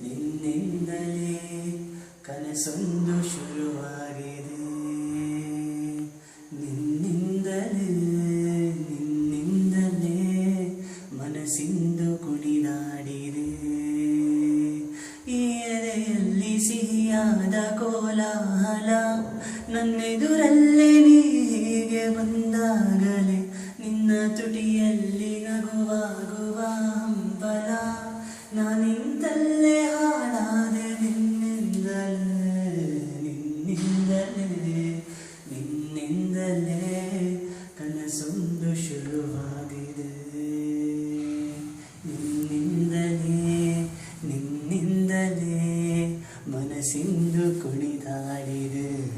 ನಿನ್ನಿಂದಲೇ ಕನಸೊಂದು ಶುರುವಾಗಿದೆ. ನಿನ್ನಿಂದಲೇ ಮನಸ್ಸಿಂದು ಕುಣಿದಾಡಿದೆ. ಈ ಎದೆಯಲ್ಲಿ ಸಿಹಿಯಾದ ಕೋಲಾಹಲ, ನನ್ನೆದುರಲ್ಲೇ ನೀ ಹೀಗೆ ಬಂದಾಗಲೇ ನಿನ್ನ ತುಟಿಯಲ್ಲಿ ನಗುವಾಗುವ ಹಂಬಲ. ನಾನಿಂದಲೇ ಹಾಡಾದೆ ನಿನ್ನಿಂದಲೇ ಕನಸೊಂದು ಶುರುವಾಗಿದೆ. ನಿನ್ನಿಂದಲೇ ಮನಸ್ಸಿಂದು ಕುಣಿದಾಡಿದೆ.